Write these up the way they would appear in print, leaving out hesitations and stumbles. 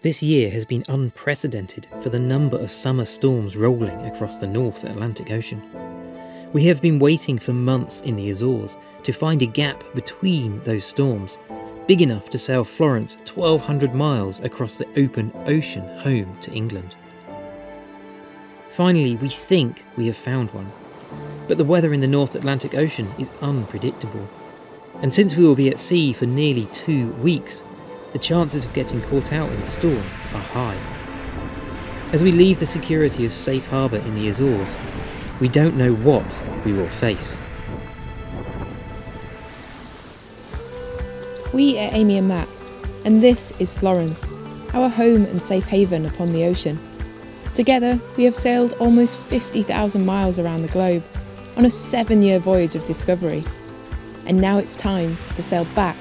This year has been unprecedented for the number of summer storms rolling across the North Atlantic Ocean. We have been waiting for months in the Azores to find a gap between those storms, big enough to sail Florence 1,200 miles across the open ocean home to England. Finally, we think we have found one, but the weather in the North Atlantic Ocean is unpredictable. And since we will be at sea for nearly 2 weeks, the chances of getting caught out in a storm are high. As we leave the security of safe harbour in the Azores, we don't know what we will face. We are Amy and Matt, and this is Florence, our home and safe haven upon the ocean. Together, we have sailed almost 50,000 miles around the globe on a 7-year voyage of discovery. And now it's time to sail back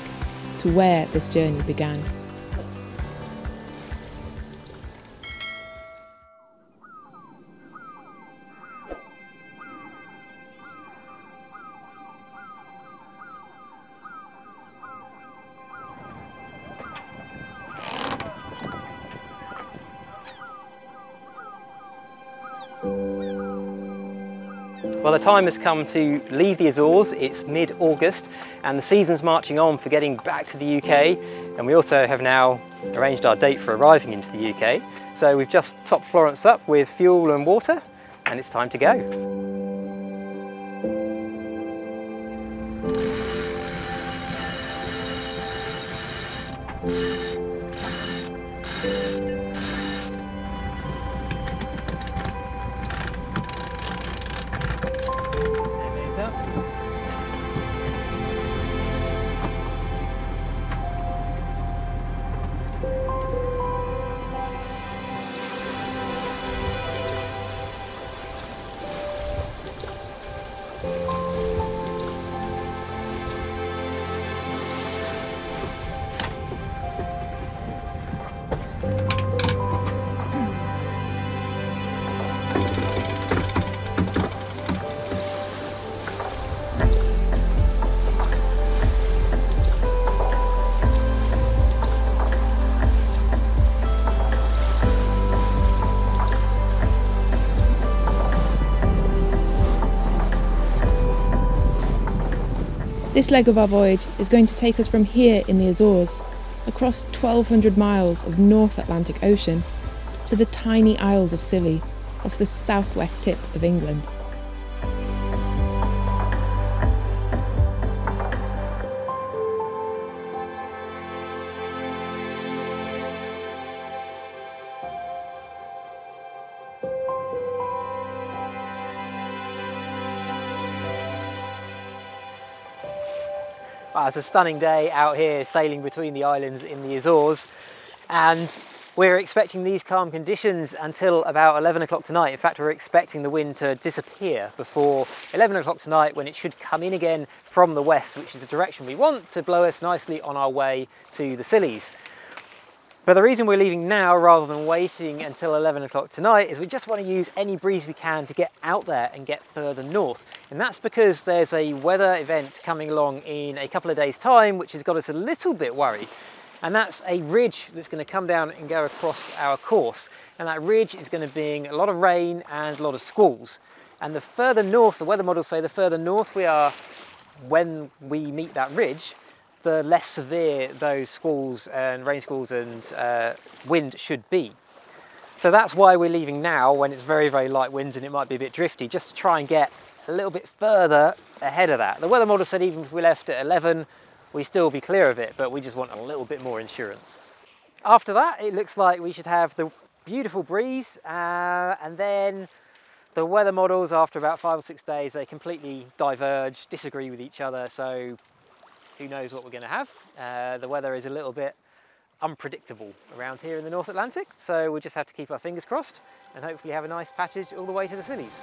to where this journey began. Well, the time has come to leave the Azores. It's mid-August and the season's marching on for getting back to the UK, and we also have now arranged our date for arriving into the UK. So we've just topped Florence up with fuel and water and it's time to go. This leg of our voyage is going to take us from here in the Azores, across 1,200 miles of North Atlantic Ocean, to the tiny Isles of Scilly, off the southwest tip of England. Well, it's a stunning day out here sailing between the islands in the Azores, and we're expecting these calm conditions until about 11 o'clock tonight. In fact, we're expecting the wind to disappear before 11 o'clock tonight, when it should come in again from the west, which is the direction we want to blow us nicely on our way to the Scillies. But the reason we're leaving now rather than waiting until 11 o'clock tonight is we just want to use any breeze we can to get out there and get further north. And that's because there's a weather event coming along in a couple of days' time, which has got us a little bit worried. And that's a ridge that's going to come down and go across our course. And that ridge is going to bring a lot of rain and a lot of squalls. And the further north, the weather models say the further north we are when we meet that ridge, the less severe those squalls and rain squalls and wind should be. So that's why we're leaving now when it's very, very light winds and it might be a bit drifty, just to try and get a little bit further ahead of that. The weather model said even if we left at 11, we'd still be clear of it, but we just want a little bit more insurance. After that, it looks like we should have the beautiful breeze, and then the weather models, after about 5 or 6 days, they completely diverge, disagree with each other, so who knows what we're going to have. The weather is a little bit unpredictable around here in the North Atlantic, so we'll just have to keep our fingers crossed and hopefully have a nice passage all the way to the Scillies.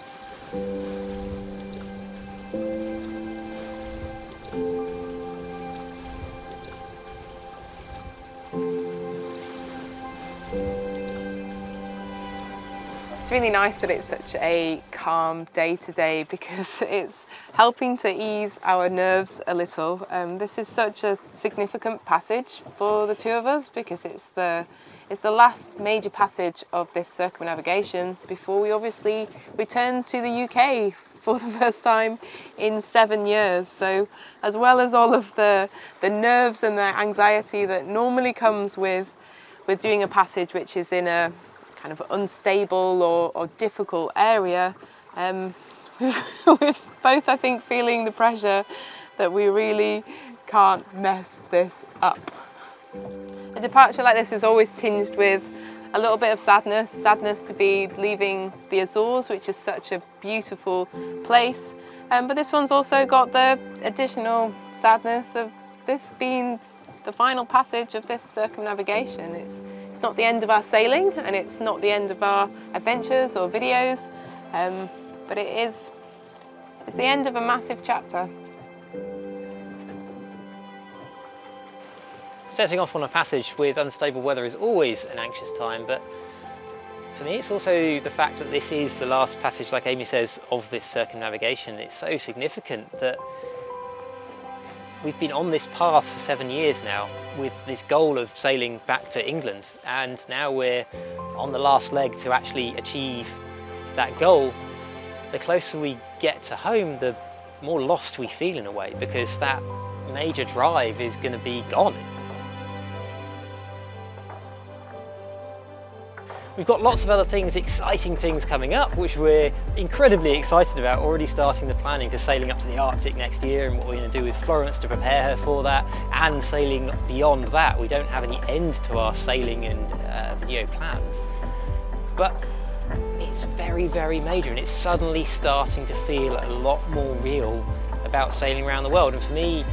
It's really nice that it's such a calm day today, because it's helping to ease our nerves a little. This is such a significant passage for the two of us, because it's the last major passage of this circumnavigation before we obviously return to the UK for the first time in 7 years. So as well as all of the nerves and the anxiety that normally comes with doing a passage which is in a kind of unstable or difficult area, we're both, I think, feeling the pressure that we really can't mess this up. A departure like this is always tinged with a little bit of sadness to be leaving the Azores, which is such a beautiful place. But this one's also got the additional sadness of this being the final passage of this circumnavigation. It's not the end of our sailing, and it's not the end of our adventures or videos, but it's the end of a massive chapter. Setting off on a passage with unstable weather is always an anxious time, but for me it's also the fact that this is the last passage, like Amy says, of this circumnavigation. It's so significant that we've been on this path for 7 years now with this goal of sailing back to England, and now we're on the last leg to actually achieve that goal. The closer we get to home, the more lost we feel in a way, because that major drive is going to be gone. We've got lots of other things, exciting things coming up, which we're incredibly excited about, already starting the planning for sailing up to the Arctic next year and what we're going to do with Florence to prepare her for that, and sailing beyond that. We don't have any end to our sailing and video plans, but it's very, very major, and it's suddenly starting to feel a lot more real about sailing around the world. And for me,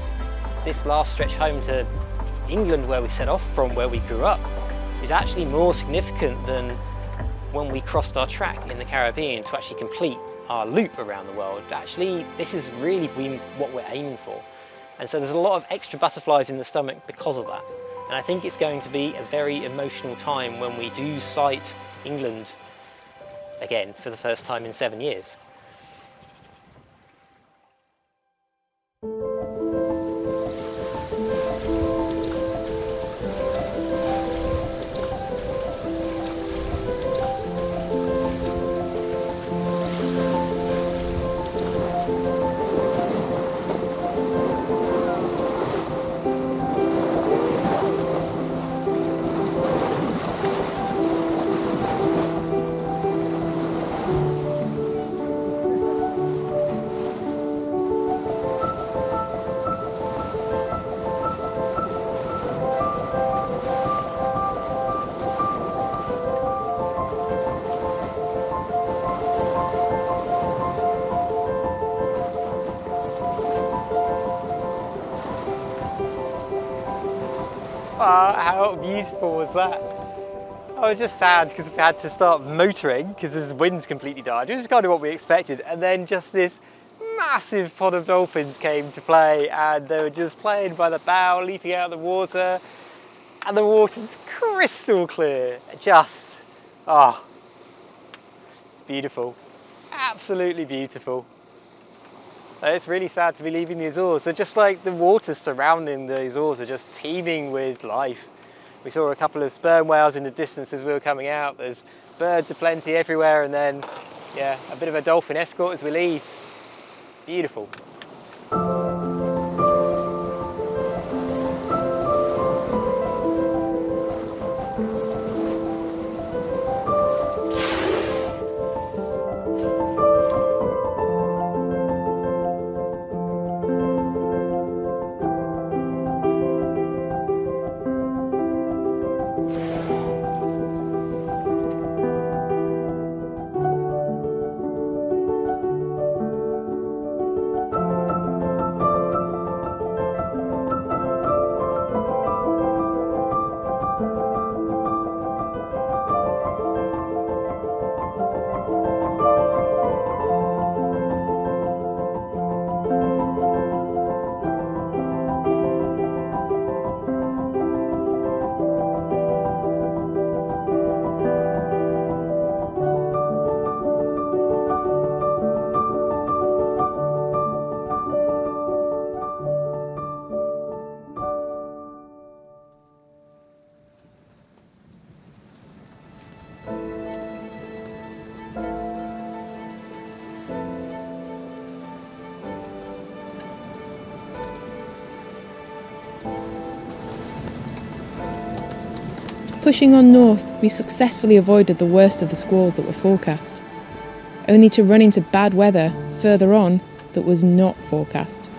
this last stretch home to England, where we set off from, where we grew up, is actually more significant than when we crossed our track in the Caribbean to actually complete our loop around the world. Actually, this is really what we're aiming for. And so there's a lot of extra butterflies in the stomach because of that. And I think it's going to be a very emotional time when we do sight England again for the first time in 7 years. How beautiful was that? I was just sad because we had to start motoring because the wind's completely died, which is kind of what we expected, and then just this massive pod of dolphins came to play, and they were just playing by the bow, leaping out of the water, and the water's crystal clear. Just, it's beautiful, absolutely beautiful. It's really sad to be leaving the Azores. So just like the waters surrounding the Azores are just teeming with life. We saw a couple of sperm whales in the distance as we were coming out. There's birds aplenty everywhere, and then, yeah, a bit of a dolphin escort as we leave. Beautiful. Pushing on north, we successfully avoided the worst of the squalls that were forecast, only to run into bad weather further on that was not forecast.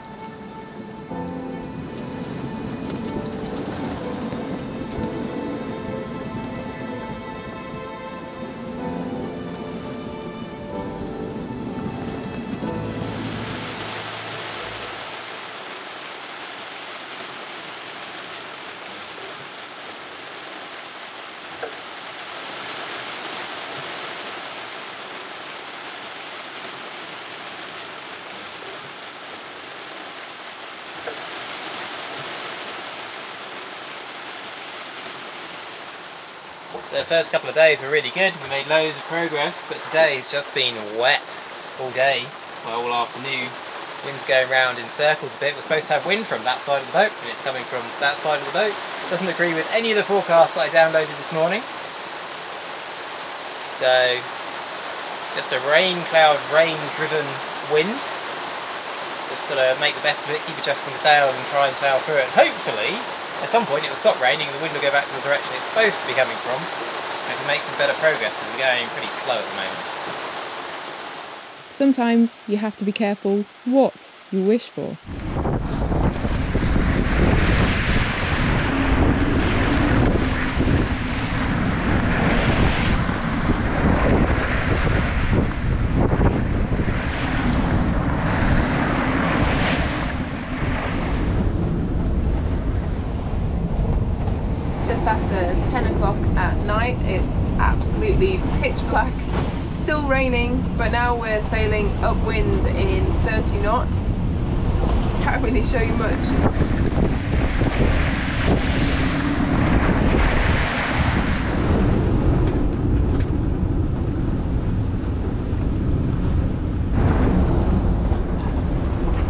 So the first couple of days were really good, we made loads of progress, but today's just been wet all day, well, all afternoon. Wind's going round in circles a bit. We're supposed to have wind from that side of the boat, and it's coming from that side of the boat. Doesn't agree with any of the forecasts that I downloaded this morning. So, just a rain cloud, rain driven wind. Just got to make the best of it, keep adjusting the sails and try and sail through it. Hopefully, at some point it will stop raining and the wind will go back to the direction it's supposed to be coming from, and we can make some better progress because we're going pretty slow at the moment. Sometimes you have to be careful what you wish for. After 10 o'clock at night, it's absolutely pitch black, still raining, but now we're sailing upwind in 30 knots. Can't really show you much.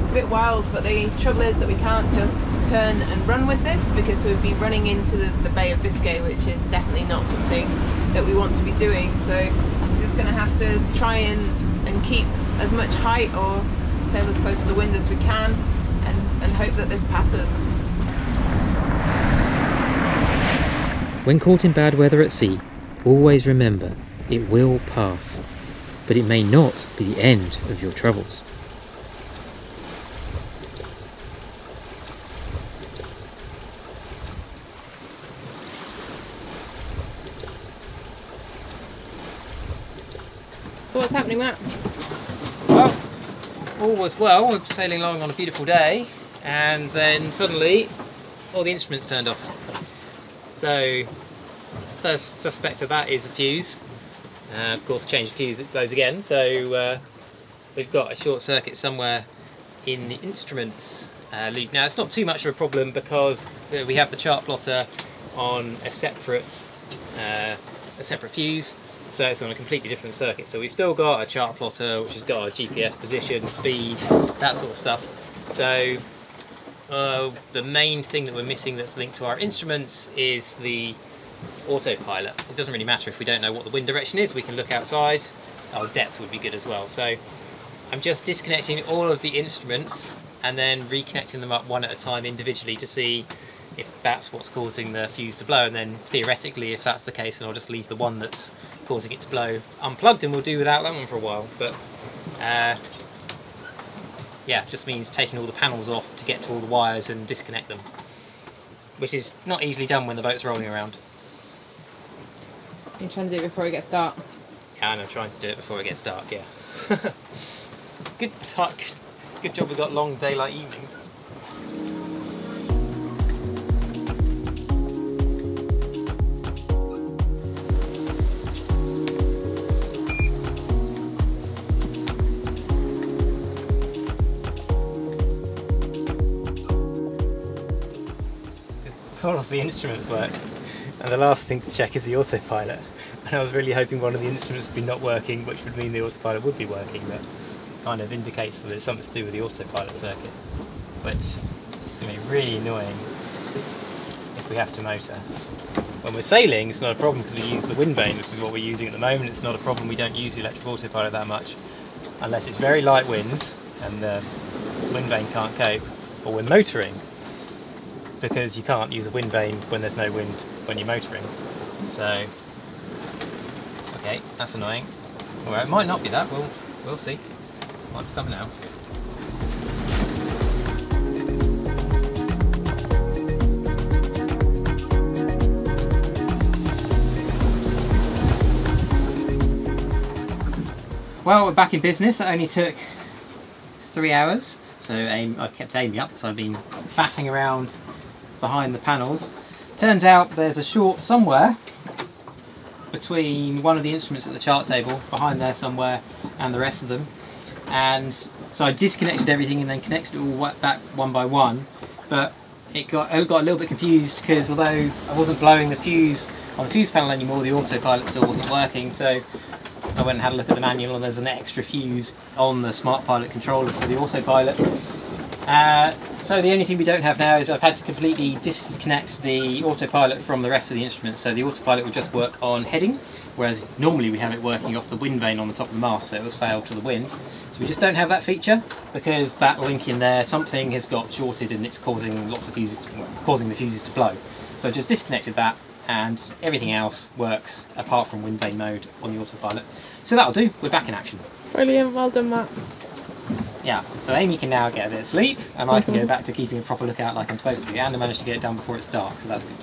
It's a bit wild, but the trouble is that we can't just turn and run with this because we'd be running into the Bay of Biscay, which is definitely not something that we want to be doing. So we're just going to have to try and keep as much height or sail as close to the wind as we can and hope that this passes. When caught in bad weather at sea, always remember it will pass, but it may not be the end of your troubles. So what's happening, Matt? Well, all was well, we're sailing along on a beautiful day, and then suddenly all the instruments turned off. So first suspect of that is a fuse. Of course, change the fuse, it goes again. So we've got a short circuit somewhere in the instruments loop. Now it's not too much of a problem because we have the chart plotter on a separate fuse. So it's on a completely different circuit. So we've still got a chart plotter which has got our GPS position, speed, that sort of stuff. So the main thing that we're missing that's linked to our instruments is the autopilot. It doesn't really matter if we don't know what the wind direction is, we can look outside. Our depth would be good as well. So I'm just disconnecting all of the instruments and then reconnecting them up one at a time individually to see if that's what's causing the fuse to blow, and then theoretically if that's the case then I'll just leave the one that's causing it to blow unplugged and we'll do without that one for a while. But yeah, just means taking all the panels off to get to all the wires and disconnect them, which is not easily done when the boat's rolling around. You're trying to do it before it gets dark? Yeah, and I'm trying to do it before it gets dark, yeah. Good job we got long daylight evenings. All of the instruments work, and the last thing to check is the autopilot, and I was really hoping one of the instruments would be not working, which would mean the autopilot would be working, but kind of indicates that it's something to do with the autopilot circuit, which is going to be really annoying if we have to motor. When we're sailing, it's not a problem because we use the wind vane. This is what we're using at the moment. It's not a problem. We don't use the electric autopilot that much, unless it's very light winds and the wind vane can't cope, or we're motoring, because you can't use a wind vane when there's no wind when you're motoring. So, okay, that's annoying. Well, it might not be that. We'll see. Might be something else. Well, we're back in business. It only took 3 hours, so I've kept Amy up, so I've been faffing around behind the panels. Turns out there's a short somewhere between one of the instruments at the chart table, behind there somewhere, and the rest of them. And so I disconnected everything and then connected it all back one by one, but I got a little bit confused because although I wasn't blowing the fuse on the fuse panel anymore, the autopilot still wasn't working. So I went and had a look at the manual, and there's an extra fuse on the Smart Pilot controller for the autopilot. So the only thing we don't have now is I've had to completely disconnect the autopilot from the rest of the instruments. So the autopilot will just work on heading, whereas normally we have it working off the wind vane on the top of the mast, so it will sail to the wind. So we just don't have that feature because that link in there, something has got shorted and it's causing lots of fuses, causing the fuses to blow. So I just disconnected that, and everything else works apart from wind vane mode on the autopilot. So that'll do, we're back in action. Brilliant, well done, Matt. Yeah, so Amy can now get a bit of sleep, and I can go back to keeping a proper lookout like I'm supposed to, and I managed to get it done before it's dark, so that's good.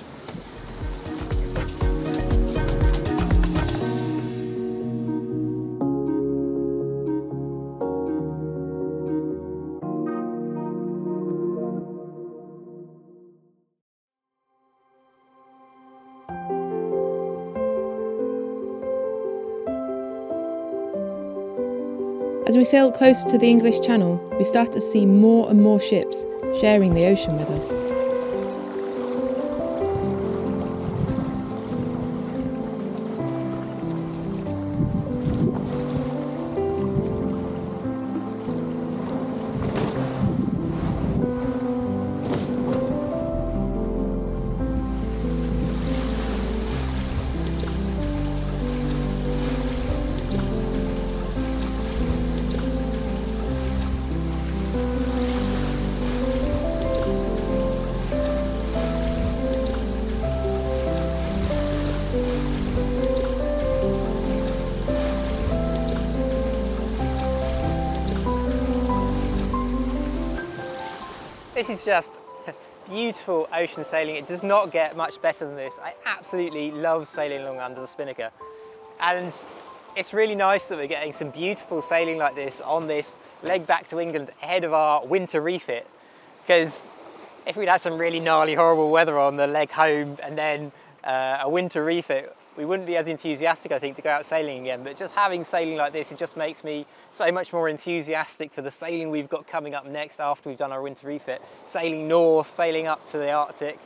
As we sail closer to the English Channel, we start to see more and more ships sharing the ocean with us. This is just beautiful ocean sailing. It does not get much better than this. I absolutely love sailing along under the Spinnaker. And it's really nice that we're getting some beautiful sailing like this on this leg back to England ahead of our winter refit. Because if we'd had some really gnarly, horrible weather on the leg home and then a winter refit, we wouldn't be as enthusiastic, I think, to go out sailing again. But just having sailing like this, it just makes me so much more enthusiastic for the sailing we've got coming up next after we've done our winter refit. Sailing north, sailing up to the Arctic.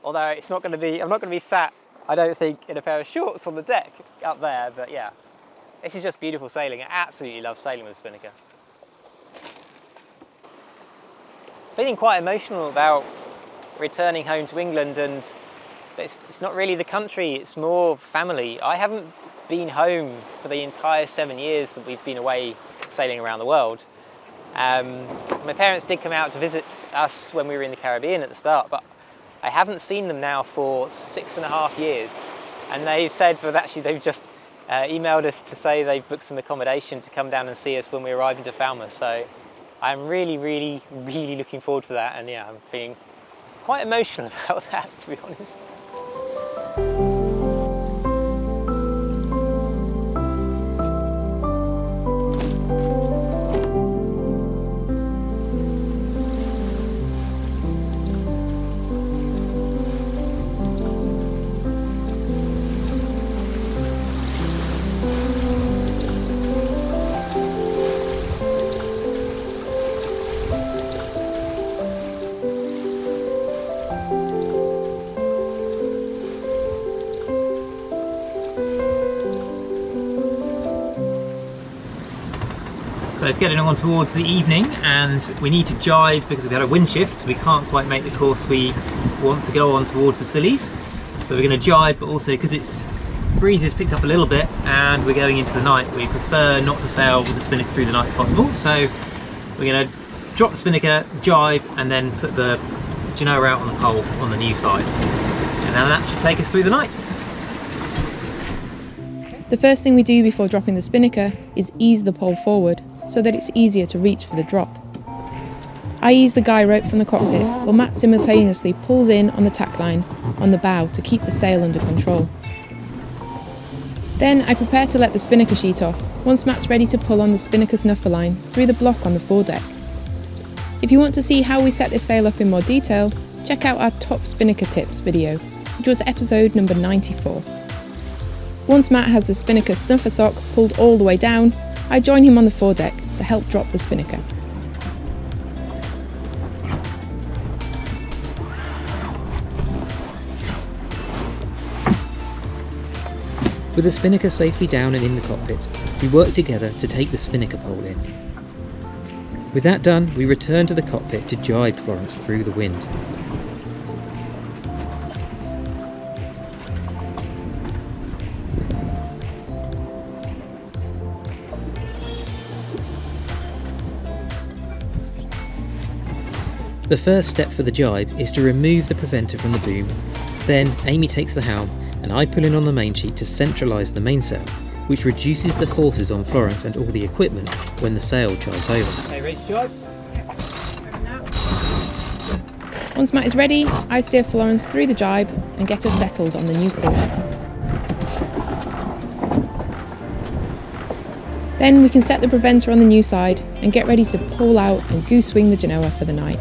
Although it's not going to be, I'm not going to be sat, I don't think, in a pair of shorts on the deck up there. But yeah, this is just beautiful sailing. I absolutely love sailing with Spinnaker. Feeling quite emotional about returning home to England, and it's not really the country, it's more family. I haven't been home for the entire 7 years that we've been away sailing around the world. My parents did come out to visit us when we were in the Caribbean at the start, but I haven't seen them now for 6.5 years. And they said that actually they've just emailed us to say they've booked some accommodation to come down and see us when we arrive into Falmouth. So I'm really, really, really looking forward to that. And yeah, I'm being quite emotional about that, to be honest. So it's getting on towards the evening, and we need to jibe because we've had a wind shift, so we can't quite make the course we want to go on towards the Scillies. So we're going to jibe, but also because it's breeze has picked up a little bit and we're going into the night, we prefer not to sail with the Spinnaker through the night if possible. So we're going to drop the Spinnaker, jibe, and then put the genoa out on the pole on the new side. And then that should take us through the night. The first thing we do before dropping the Spinnaker is ease the pole forward so that it's easier to reach for the drop. I ease the guy rope from the cockpit while Matt simultaneously pulls in on the tack line on the bow to keep the sail under control. Then I prepare to let the Spinnaker sheet off once Matt's ready to pull on the Spinnaker snuffer line through the block on the foredeck. If you want to see how we set this sail up in more detail, check out our top Spinnaker tips video, which was episode number 94. Once Matt has the Spinnaker snuffer sock pulled all the way down, I join him on the foredeck to help drop the Spinnaker. With the Spinnaker safely down and in the cockpit, we work together to take the Spinnaker pole in. With that done, we return to the cockpit to jibe Florence through the wind. The first step for the jibe is to remove the preventer from the boom. Then Amy takes the helm and I pull in on the main sheet to centralise the mainsail, which reduces the forces on Florence and all the equipment when the sail jibes over. Okay, ready to jibe? Once Matt is ready, I steer Florence through the jibe and get her settled on the new course. Then we can set the preventer on the new side and get ready to pull out and goose wing the Genoa for the night.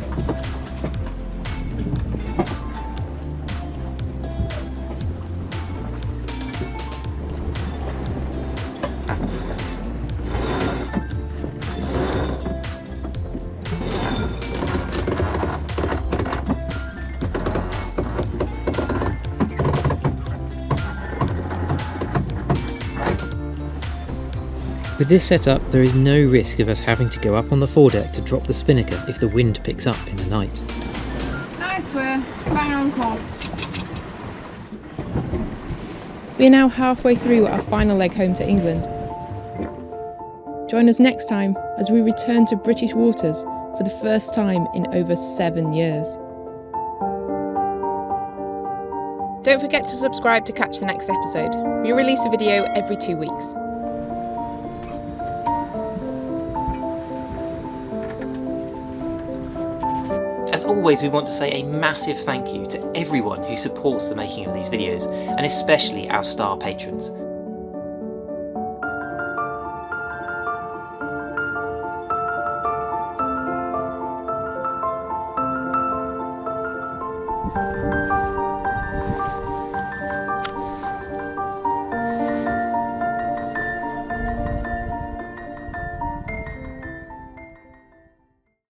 With this setup, there is no risk of us having to go up on the foredeck to drop the Spinnaker if the wind picks up in the night. Nice, we're bang on course. We are now halfway through our final leg home to England. Join us next time as we return to British waters for the first time in over 7 years. Don't forget to subscribe to catch the next episode. We release a video every 2 weeks. As always, we want to say a massive thank you to everyone who supports the making of these videos, and especially our star patrons.